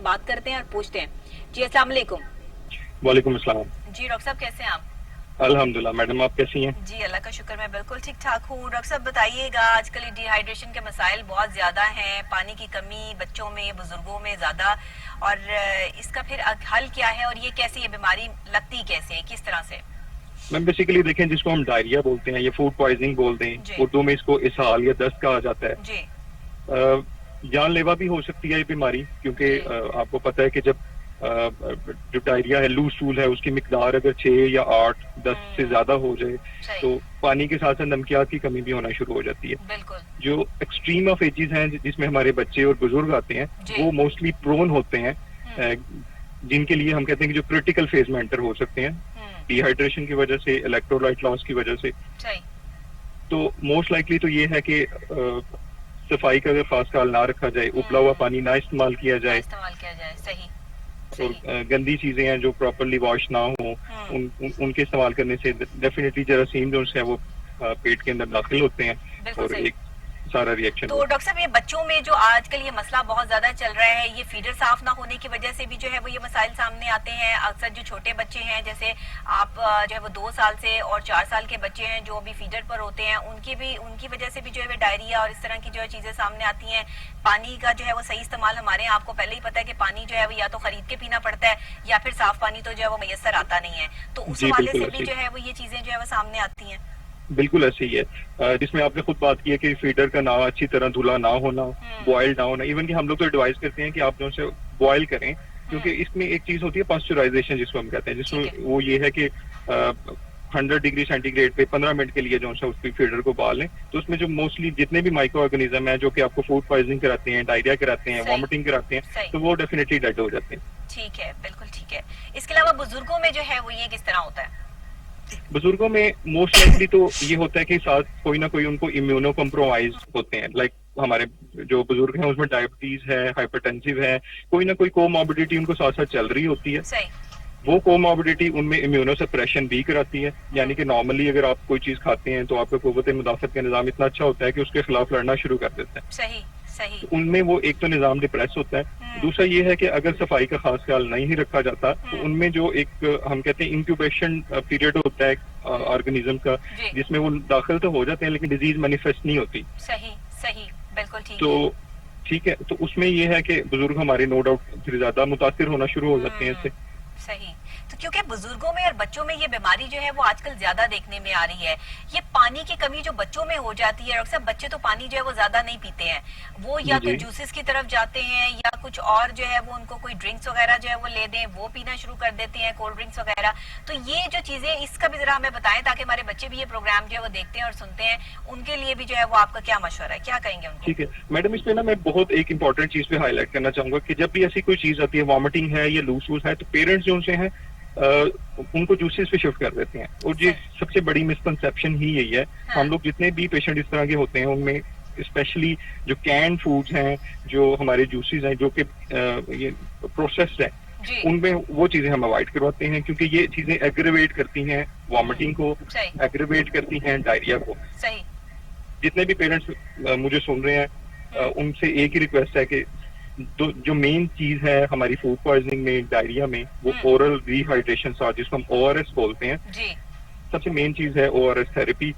बात करते हैं और पूछते हैं। जी अस्सलाम वालेकुम। वालेकुम अस्सलाम। जी डॉक्टर साहब कैसे हैं आप? अल्हम्दुलिल्लाह। मैडम आप कैसी हैं? जी अल्लाह का शुक्र, मैं बिल्कुल ठीक ठाक हूँ। डॉक्टर साहब बताइएगा, आजकल ये डिहाइड्रेशन के मसाइल बहुत ज्यादा हैं, पानी की कमी बच्चों में बुजुर्गों में ज्यादा, और इसका फिर हल क्या है और ये कैसे, ये बीमारी लगती कैसे है, किस तरह से? मैम बेसिकली देखें, जिसको हम डायरिया बोलते हैं या फूड पॉइजनिंग बोलते हैं, उर्दू में इसको इसहाल या दस्त कहा जाता है। जी जानलेवा भी हो सकती है ये बीमारी, क्योंकि आपको पता है कि जब जो डायरिया है, लूज स्टूल है, उसकी मिकदार अगर 6 या 8 10 से ज्यादा हो जाए तो पानी के साथ साथ नमकियात की कमी भी होना शुरू हो जाती है। बिल्कुल। जो एक्सट्रीम ऑफ एजेस हैं, जिसमें हमारे बच्चे और बुजुर्ग आते हैं, वो मोस्टली प्रोन होते हैं, जिनके लिए हम कहते हैं कि जो क्रिटिकल फेज में एंटर हो सकते हैं डिहाइड्रेशन की वजह से, इलेक्ट्रोलाइट लॉस की वजह से। तो मोस्ट लाइकली तो ये है कि सफाई का अगर खास ख्याल ना रखा जाए, उबला हुआ पानी ना इस्तेमाल किया जाए, सही। और गंदी चीजें हैं जो प्रॉपरली वॉश ना हो, उनके इस्तेमाल करने से डेफिनेटली जरासीम जो है वो पेट के अंदर दाखिल होते हैं और एक सारा रिएक्शन। तो डॉक्टर साहब, ये बच्चों में जो आजकल ये मसला बहुत ज्यादा चल रहा है, ये फीडर साफ ना होने की वजह से भी जो है वो ये मसाइल सामने आते हैं। अक्सर जो छोटे बच्चे हैं, जैसे आप जो है वो 2 साल से और 4 साल के बच्चे हैं जो अभी फीडर पर होते हैं, उनकी वजह से भी जो है डायरिया और इस तरह की जो है चीजें सामने आती हैं। पानी का जो है वो सही इस्तेमाल, हमारे यहाँ आपको पहले ही पता है कि पानी जो है वो या तो खरीद के पीना पड़ता है या फिर साफ पानी तो जो है वो मैसर आता नहीं है, तो उस हवाले से भी जो है वो ये चीजें जो है वो सामने आती हैं। बिल्कुल ऐसे ही है, जिसमें आपने खुद बात की है कि फीडर का ना अच्छी तरह धुला ना होना, बॉयल ना होना। इवन कि हम लोग तो एडवाइस करते हैं कि आप जो से बॉयल करें, क्योंकि इसमें एक चीज होती है पास्चराइजेशन, जिसको हम कहते हैं, जिसमें वो ये है कि 100 डिग्री सेंटीग्रेड पे 15 मिनट के लिए जो है उसकी फीडर को बाल लें, तो उसमें जो मोस्टली जितने भी माइक्रो ऑर्गेनिज्म है जो कि आपको फूड पॉइजनिंग कराते हैं, डायरिया कराते हैं, वॉमिटिंग कराते हैं, तो वो डेफिनेटली डेड हो जाते हैं। ठीक है, बिल्कुल ठीक है। इसके अलावा बुजुर्गों में जो है वो ये किस तरह होता है? बुजुर्गों में मोस्ट लाइकली तो ये होता है कि साथ कोई ना कोई उनको इम्यूनो कॉम्प्रोमाइज होते हैं। लाइक हमारे जो बुजुर्ग हैं उसमें डायबिटीज है, हाइपरटेंसिव है, कोई ना कोई कोमॉर्बिडिटी उनको साथ साथ चल रही होती है। वो कोमॉर्बिडिटी उनमें इम्यूनो सप्रेशन भी कराती है, यानी कि नॉर्मली अगर आप कोई चीज खाते हैं तो आपका कुव्वत मुदाफत का निजाम इतना अच्छा होता है कि उसके खिलाफ लड़ना शुरू कर देता है। सही सही। तो उनमें वो एक तो निजाम डिप्रेस होता है, दूसरा ये है कि अगर सफाई का खास ख्याल नहीं रखा जाता तो उनमें जो एक हम कहते हैं इंक्यूबेशन पीरियड होता है ऑर्गेनिज्म का, जिसमें वो दाखिल तो हो जाते हैं लेकिन डिजीज मैनिफेस्ट नहीं होती। सही सही, बिल्कुल ठीक। तो ठीक है, तो उसमें ये है कि बुजुर्ग हमारे नो डाउट फिर ज्यादा मुतासिर होना शुरू हो जाते हैं इससे। सही। तो क्योंकि बुजुर्गों में और बच्चों में ये बीमारी जो है वो आजकल ज्यादा देखने में आ रही है, ये पानी की कमी जो बच्चों में हो जाती है, अक्सर बच्चे तो पानी जो है वो ज्यादा नहीं पीते हैं, वो या तो जूसेस की तरफ जाते हैं या कुछ और जो है वो उनको कोई ड्रिंक्स वगैरह जो है वो ले दें, वो पीना शुरू कर देते हैं, कोल्ड ड्रिंक्स वगैरह। तो ये जो चीजें, इसका भी जरा हमें बताएं ताकि हमारे बच्चे भी ये प्रोग्राम जो है वो देखते हैं और सुनते हैं, उनके लिए भी जो है वो आपका क्या मशवरा है, क्या कहेंगे उनको? ठीक है मैडम, इसमें ना मैं बहुत एक इंपॉर्टेंट चीज पे हाईलाइट करना चाहूंगा कि जब भी ऐसी कोई चीज आती है, वॉमिटिंग है या लूज वूज है, तो पेरेंट्स जो उनसे हैं उनको जूसेस पे शिफ्ट कर देते हैं, और ये सबसे बड़ी मिसकंसेप्शन ही यही है। हम लोग जितने भी पेशेंट इस तरह के होते हैं उनमें स्पेशली जो कैन फूड्स हैं, जो हमारे जूसेस हैं जो कि ये प्रोसेस्ड है, उनमें वो चीजें हम अवॉइड करवाते हैं, क्योंकि ये चीजें एग्रेवेट करती हैं वॉमिटिंग को, एग्रेवेट करती हैं डायरिया को। जितने भी पेरेंट्स मुझे सुन रहे हैं उनसे एक ही रिक्वेस्ट है कि जो मेन चीज है हमारी फूड पॉइजनिंग में, डायरिया में, वो ओरल रिहाइड्रेशन, जिसको हम ओआरएस बोलते हैं। सबसे मेन चीज है ओआरएस थेरेपी।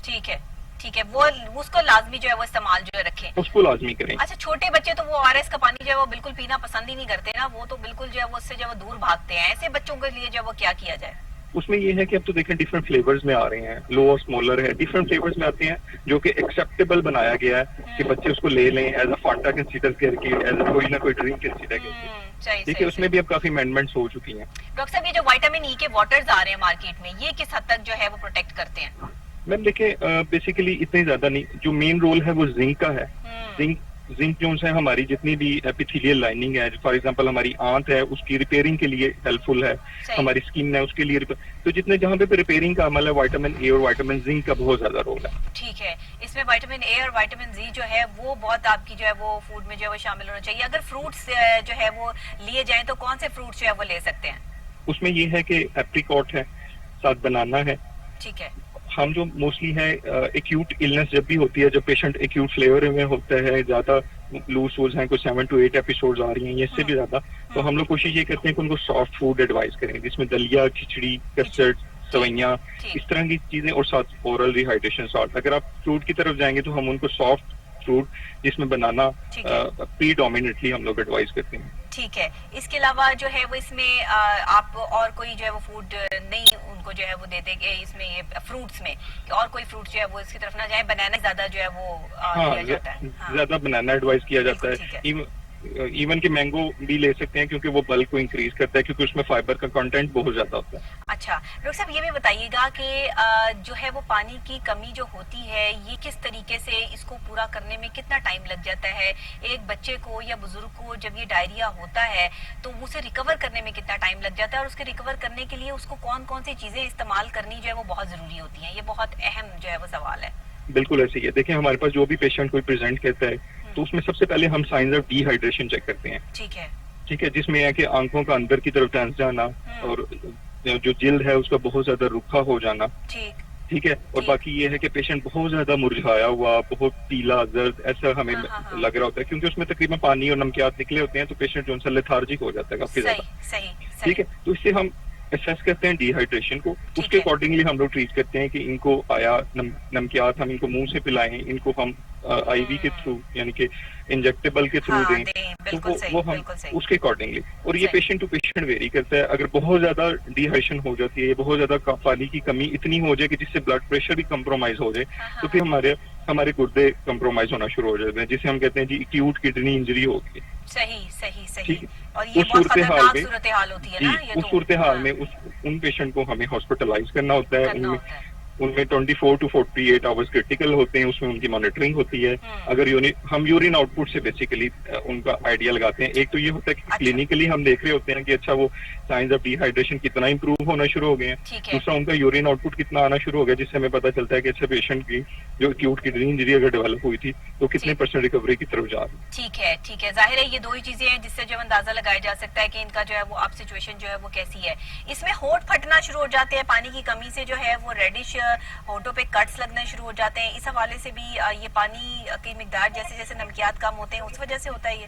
ठीक है ठीक है, वो उसको लाजमी जो है वो इस्तेमाल जो है रखें, उसको लाजमी करें। अच्छा, छोटे बच्चे तो वो ओआरएस का पानी जो है वो बिल्कुल पीना पसंद ही नहीं करते ना, वो तो बिल्कुल जो है वो उससे जो है दूर भागते हैं। ऐसे बच्चों के लिए जो है वो क्या किया जाए? उसमें ये है कि अब तो देखें डिफरेंट फ्लेवर्स में आ रहे हैं, लो और स्मॉलर है, डिफरेंट फ्लेवर्स में आते हैं जो कि एक्सेप्टेबल बनाया गया है कि बच्चे उसको ले लें, एज अ फांटा कंसीडर करके, एज अ कोई ना कोई ड्रिंक कंसीडर करके। देखिए उसमें भी अब काफी अमेंडमेंट्स हो चुकी हैं। डॉक्टर साहब, ये जो विटामिन ई के वाटर्स आ रहे हैं मार्केट में, ये किस हद तक जो है वो प्रोटेक्ट करते हैं? मैम देखिए, बेसिकली इतने ज्यादा नहीं, जो मेन रोल है वो जिंक का है। जिंक जो है हमारी जितनी भी एपिथेलियल लाइनिंग है, फॉर एग्जांपल हमारी आंत है, उसकी रिपेयरिंग के लिए हेल्पफुल है, हमारी स्किन है उसके लिए, तो जितने जहाँ पे रिपेयरिंग का अमल है, विटामिन ए और विटामिन जिंक का बहुत ज्यादा रोल है। ठीक है, इसमें विटामिन ए और विटामिन जी जो है वो बहुत आपकी जो है वो फूड में जो है वो शामिल होना चाहिए। अगर फ्रूट्स जो है वो लिए जाए तो कौन से फ्रूट्स जो है वो ले सकते हैं? उसमें ये है कि एप्रिकॉट है, साथ बनाना है, ठीक है, हम जो मोस्टली है एक्यूट इलनेस जब भी होती है, जब पेशेंट एक्यूट फ्लेवर में होता है, ज्यादा लूज सूज हैं, कुछ 7 to 8 एपिसोड्स आ रही हैं, ये इससे भी ज्यादा, तो हम लोग कोशिश ये करते हैं कि उनको सॉफ्ट फूड एडवाइस करें, जिसमें दलिया, खिचड़ी, कस्टर्ड, सवैयां, इस तरह की चीजें, और साथ ओरल रिहाइड्रेशन सॉल्ट। अगर आप फ्रूट की तरफ जाएंगे तो हम उनको सॉफ्ट फ्रूट जिसमें बनाना प्रीडोमिनेटली हम लोग एडवाइस करते हैं। ठीक है, इसके अलावा जो है वो इसमें आप और कोई जो है वो फूड नहीं उनको जो है वो दे देंगे इसमें, ये फ्रूट्स में और कोई फ्रूट जो है वो इसकी तरफ ना जाए, बनाना ज्यादा जो है वो दिया जाता है। ज्यादा बनाना एडवाइस किया जाता है। इवन कि मैंगो भी ले सकते हैं क्योंकि वो बल्क को इंक्रीज करता है, क्योंकि उसमें फाइबर का कंटेंट बहुत ज्यादा होता है। अच्छा डॉक्टर साहब, ये भी बताइएगा कि जो है वो पानी की कमी जो होती है, ये किस तरीके से इसको पूरा करने में कितना टाइम लग जाता है? एक बच्चे को या बुजुर्ग को जब ये डायरिया होता है तो उसे रिकवर करने में कितना टाइम लग जाता है, और उसके रिकवर करने के लिए उसको कौन कौन सी चीजें इस्तेमाल करनी जो है वो बहुत जरूरी होती है? ये बहुत अहम जो है वो सवाल है। बिल्कुल ऐसे ही है। देखिए, हमारे पास जो भी पेशेंट कोई प्रेजेंट करता है तो उसमें सबसे पहले हम साइंस ऑफ डिहाइड्रेशन चेक करते हैं। ठीक है, जिसमें है कि आंखों का अंदर की तरफ धंस जाना, और जो जिल्द है उसका बहुत ज्यादा रूखा हो जाना। ठीक है, और बाकी ये है कि पेशेंट बहुत ज्यादा मुरझाया हुआ, बहुत पीला जर्द ऐसा हमें लग रहा होता है, क्योंकि उसमें तकरीबन पानी और नमकियात निकले होते हैं, तो पेशेंट जो है लेथार्जिक हो जाता है काफी ज्यादा। ठीक है, तो इससे हम असेस करते हैं डिहाइड्रेशन को, उसके अकॉर्डिंगली हम लोग ट्रीट करते हैं कि इनको आया नमकियात हम इनको मुंह से पिलाएं, इनको हम आईवी के थ्रू यानी कि इंजेक्टेबल के थ्रू दें, तो वो हम उसके अकॉर्डिंगली। और ये पेशेंट टू पेशेंट वेरी करता है। अगर बहुत ज्यादा डिहाइड्रेशन हो जाती है, बहुत ज्यादा पानी की कमी इतनी हो जाए कि जिससे ब्लड प्रेशर भी कंप्रोमाइज हो जाए, तो फिर हमारे गुर्दे कंप्रोमाइज होना शुरू हो जाते हैं, जिसे हम कहते हैं जी एक्यूट किडनी इंजरी होगी। सही। और ये बहुत खतरनाक सूरत हाल होती है ना, ये उस सूरत हाल में उन पेशेंट को हमें हॉस्पिटलाइज करना होता है। उनमें 24 to 48 आवर्स क्रिटिकल होते हैं, उसमें उनकी मॉनिटरिंग होती है। अगर हम यूरिन आउटपुट से बेसिकली उनका आइडिया लगाते हैं। एक तो ये होता है कि क्लिनिकली हम देख रहे होते हैं कि अच्छा वो साइंस ऑफ डिहाइड्रेशन कितना इंप्रूव होना शुरू हो गए हैं, दूसरा उनका यूरिन आउटपुट कितना आना शुरू हो गया, जिससे हमें पता चलता है कि अच्छा पेशेंट की जो एक्यूट किडनी इंजरी अगर डेवलप हुई थी तो कितने % रिकवरी की तरफ जा रही है। ठीक है, जाहिर है ये दो ही चीजें हैं जिससे जो अंदाजा लगाया जा सकता है कि इनका जो है वो अब सिचुएशन जो है वो कैसी है। इसमें होंठ फटना शुरू हो जाते हैं पानी की कमी से, जो है वो रेडिश होठों पे कट्स लगने शुरू हो जाते हैं। इस हवाले से भी ये पानी की मिकदार जैसे जैसे नमकियात कम होते हैं उस वजह से होता है ये?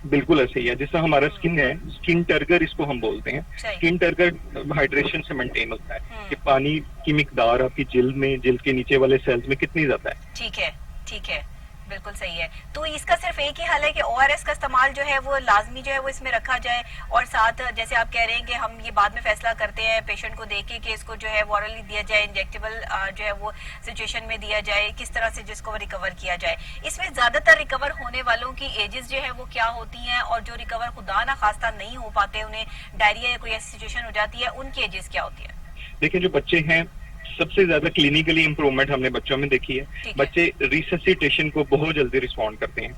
बिल्कुल ऐसे ही है। जैसा हमारा स्किन है, स्किन टर्गर इसको हम बोलते हैं। स्किन टर्गर हाइड्रेशन से मेंटेन होता है कि पानी की मिकदार आपकी जिल्द के नीचे वाले सेल्स में कितनी ज्यादा है। ठीक है, बिल्कुल सही है। तो इसका सिर्फ एक ही हल है कि ORS का इस्तेमाल जो है वो लाजमी जो है वो इसमें रखा जाए, और साथ जैसे आप कह रहे हैं कि हम ये बाद में फैसला करते हैं पेशेंट को देख के कि इसको जो है ऑरली दिया जाए, इंजेक्टेबल जो है वो सिचुएशन में दिया जाए, किस तरह से जिसको रिकवर किया जाए। इसमें ज्यादातर रिकवर होने वालों की एजेस जो है वो क्या होती हैं, और जो रिकवर खुदा ना खास्ता नहीं हो पाते, उन्हें डायरिया या कोई ऐसी सिचुएशन हो जाती है, उनकी एजेस क्या होती है? देखिए, जो बच्चे हैं सबसे ज्यादा क्लिनिकली इंप्रूवमेंट हमने बच्चों में देखी है। बच्चे रिससिटेशन को बहुत जल्दी रिस्पॉन्ड करते हैं।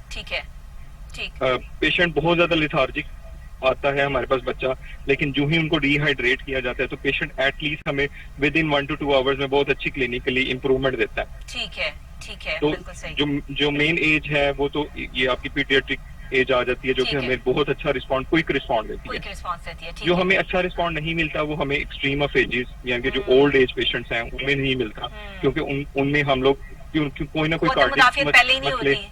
ठीक। पेशेंट बहुत ज्यादा लिथार्जिक आता है हमारे पास बच्चा, लेकिन जो ही उनको डिहाइड्रेट किया जाता है तो पेशेंट एटलीस्ट हमें विद इन 1 to 2 आवर्स में बहुत अच्छी क्लिनिकली इंप्रूवमेंट देता है। ठीक है, तो बिल्कुल सही। जो मेन एज है वो तो ये आपकी पीडियाट्रिक एज आ जाती है, जो कि हमें बहुत अच्छा क्विक रिस्पॉन्ड देती है। जो हमें अच्छा रिस्पॉन्ड नहीं मिलता वो हमें एक्सट्रीम ऑफ एजेस यानी कि जो ओल्ड एज पेशेंट्स हैं उनमें नहीं मिलता, क्योंकि उनमें हम लोग कोई ना कोई कार्डियक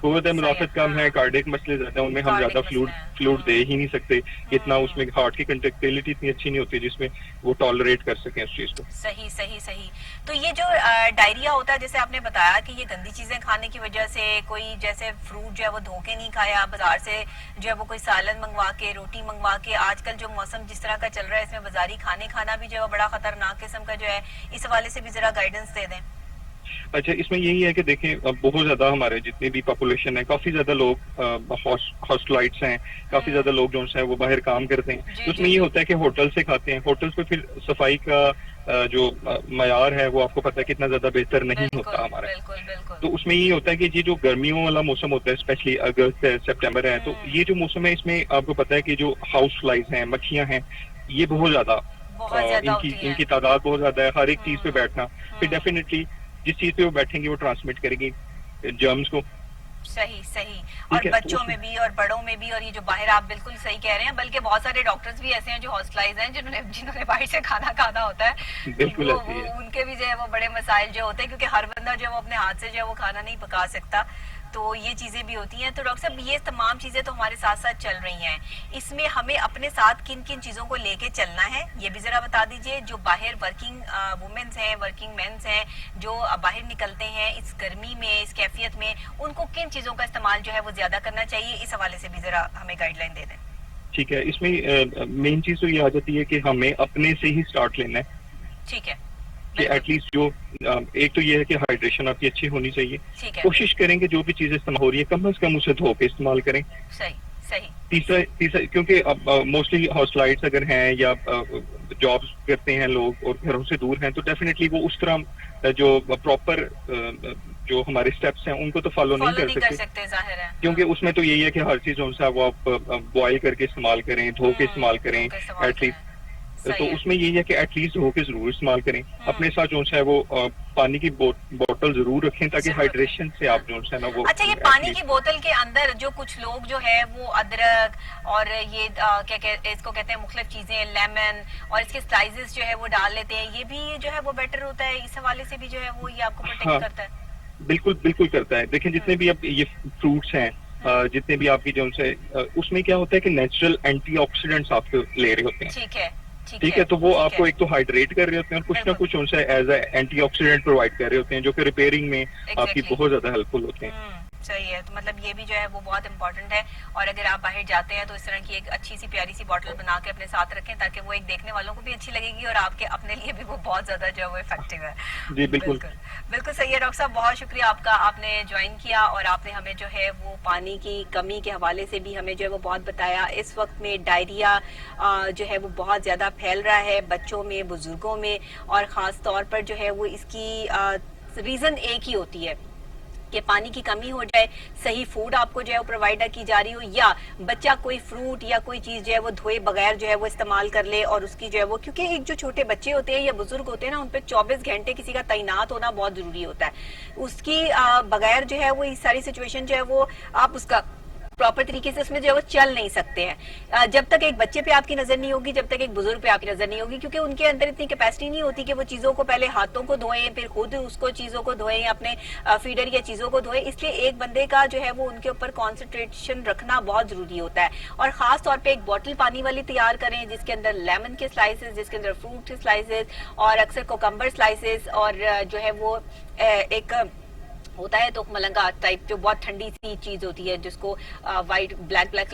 कुव्वत मुदाफत कम है, कार्डियक मसले ज्यादा, उनमें हम ज्यादा फ्लूइड दे ही नहीं सकते, इतना उसमें हार्ट की कंट्रैक्टिलिटी इतनी अच्छी नहीं होती जिसमें वो टॉलरेट कर सकें उस चीज को। सही। तो ये जो डायरिया होता है, जैसे आपने बताया कि ये गंदी चीजें खाने की वजह से, कोई जैसे फ्रूट जो है वो धो के नहीं खाया, बाजार से जो है वो कोई सालन मंगवा के, रोटी मंगवा के, आजकल जो मौसम जिस तरह का चल रहा है इसमें बाजारी खाने खाना भी जो है बड़ा खतरनाक किस्म का जो है, इस हवाले से भी जरा गाइडेंस दे दें। अच्छा, इसमें यही है कि देखें बहुत ज्यादा हमारे जितनी भी पॉपुलेशन है, काफी ज्यादा लोग हॉस्टलाइट्स हैं, काफी ज्यादा लोग जो है वो बाहर काम करते हैं, तो उसमें ये होता है कि होटल से खाते हैं। होटल्स पे फिर सफाई का जो मयार है वो आपको पता है कितना ज्यादा बेहतर नहीं होता हमारा। तो उसमें ये होता है कि ये जो गर्मियों वाला मौसम होता है, स्पेशली अगस्त है, सितंबर है, तो ये जो मौसम है इसमें आपको पता है कि जो हाउस फ्लाइज हैं, मक्खियां हैं, ये बहुत ज्यादा इनकी तादाद बहुत ज्यादा है। हर एक चीज पे बैठना, फिर डेफिनेटली जिस चीज पे वो बैठेंगे वो ट्रांसमिट करेगी जर्म्स को, सही सही। और ठीक है, तो बच्चों में भी और बड़ों में भी, और ये जो बाहर, आप बिल्कुल सही कह रहे हैं, बल्कि बहुत सारे डॉक्टर्स भी ऐसे हैं जो हॉस्टलाइज हैं, जिन्होंने जिन्होंने बाहर से खाना खाना होता है, तो बिल्कुल वो, ऐसे ही है। उनके भी जो है वो बड़े मसाइल जो होते हैं, क्योंकि हर बंदा जो है वो अपने हाथ से जो है वो खाना नहीं पका सकता, तो ये चीजें भी होती हैं। तो डॉक्टर साहब, ये तमाम चीजें तो हमारे साथ साथ चल रही हैं, इसमें हमें अपने साथ किन किन चीजों को लेके चलना है, ये भी जरा बता दीजिए। जो बाहर वर्किंग वुमेन्स हैं, वर्किंग मेंस हैं, जो बाहर निकलते हैं इस गर्मी में, इस कैफियत में, उनको किन चीजों का इस्तेमाल जो है वो ज्यादा करना चाहिए, इस हवाले से भी जरा हमें गाइडलाइन दे दें। ठीक है, इसमें मेन चीज तो ये आ जाती है कि हमें अपने से ही स्टार्ट लेना है ठीक है, कि बिल्कुल, एटलीस्ट जो एक तो ये है कि हाइड्रेशन आपकी अच्छी होनी चाहिए। ठीक है, कोशिश करें कि जो भी चीजें इस्तेमाल हो रही है कम से कम उसे धो के इस्तेमाल करें। सही सही, तीसरा तीसरा क्योंकि अब मोस्टली हाउसलाइट्स अगर हैं या जॉब्स करते हैं लोग और घरों से दूर हैं, तो डेफिनेटली वो उस तरह जो प्रॉपर जो हमारे स्टेप्स हैं उनको तो फॉलो नहीं फॉलो नहीं कर कर सकते, सकते, जाहिर है। क्योंकि उसमें तो यही है कि हर चीज जो है वो आप बॉयल करके इस्तेमाल करें, धो के इस्तेमाल करें धो के इस्तेमाल एटलीस्ट। करें। तो सही है। उसमें यही है कि एटलीस्ट धो के जरूर इस्तेमाल करें। अपने साथ जो है वो पानी की बोतल जरूर रखें, ताकि जरूर हाइड्रेशन से हाँ। आप जो है ना वो अच्छा, ये पानी at की बोतल के अंदर जो कुछ लोग जो है वो अदरक और ये इसको कहते हैं मुख्तलिफ चीजें, लेमन और इसके स्लाइसेस जो है वो डाल लेते हैं, ये भी जो है वो बेटर होता है, इस हवाले से भी जो है वो ये आपको प्रोटेक्ट हाँ, करता है। बिल्कुल बिल्कुल करता है। देखिए, जितने भी अब ये फ्रूट्स हैं, जितने भी आपकी जो से उसमें क्या होता है कि नेचुरल एंटीऑक्सीडेंट्स आप ले रहे होते हैं। ठीक है, ठीक है, तो वो ठीक आपको है, एक तो हाइड्रेट कर रहे होते हैं और कुछ ना बिल्कुल। कुछ उनसे एज ए एंटीऑक्सीडेंट प्रोवाइड कर रहे होते हैं, जो कि रिपेयरिंग में आपकी Exactly. बहुत ज्यादा हेल्पफुल होते हैं। सही है। तो मतलब ये भी जो है वो बहुत इंपॉर्टेंट है, और अगर आप बाहर जाते हैं तो इस तरह की एक अच्छी सी प्यारी सी बॉटल बना के अपने साथ रखें, ताकि वो एक देखने वालों को भी अच्छी लगेगी और आपके अपने लिए भी वो बहुत ज्यादा जो है वो इफेक्टिव है। जी बिल्कुल। बिल्कुल सही है डॉक्टर साहब, बहुत शुक्रिया आपका, आपने ज्वाइन किया और आपने हमें जो है वो पानी की कमी के हवाले से भी हमें जो है वो बहुत बताया। इस वक्त में डायरिया जो है वो बहुत ज्यादा फैल रहा है बच्चों में, बुजुर्गों में, और खास तौर पर जो है वो इसकी रीजन एक ही होती है कि पानी की कमी हो जाए, सही फूड आपको जो है वो प्रोवाइड की जा रही हो, या बच्चा कोई फ्रूट या कोई चीज जो है वो धोए बगैर जो है वो इस्तेमाल कर ले, और उसकी जो है वो, क्योंकि एक जो छोटे बच्चे होते हैं या बुजुर्ग होते हैं ना, उन पे 24 घंटे किसी का तैनात होना बहुत जरूरी होता है। उसकी बगैर जो है वो इस सारी सिचुएशन जो है वो आप उसका प्रॉपर तरीके से उसमें जो है वो चल नहीं सकते हैं। जब तक एक बच्चे पे आपकी नजर नहीं होगी, जब तक एक बुजुर्ग पे आपकी नजर नहीं होगी, क्योंकि उनके अंदर इतनी कैपेसिटी नहीं होती कि वो चीजों को पहले हाथों को धोएं, फिर खुद उसको चीजों को धोएं, अपने फीडर या चीजों को धोएं। इसलिए एक बंदे का जो है वो उनके ऊपर कॉन्सेंट्रेशन रखना बहुत जरूरी होता है, और खास तौर पे एक बॉटल पानी वाली तैयार करें जिसके अंदर लेमन के स्लाइसेस, जिसके अंदर फ्रूट के स्लाइसेस, और अक्सर कोकम्बर स्लाइसेस, और जो है वो एक होता है तो मलंगा टाइप, जो बहुत ठंडी सी चीज होती है जिसको व्हाइट ब्लैक ब्लैक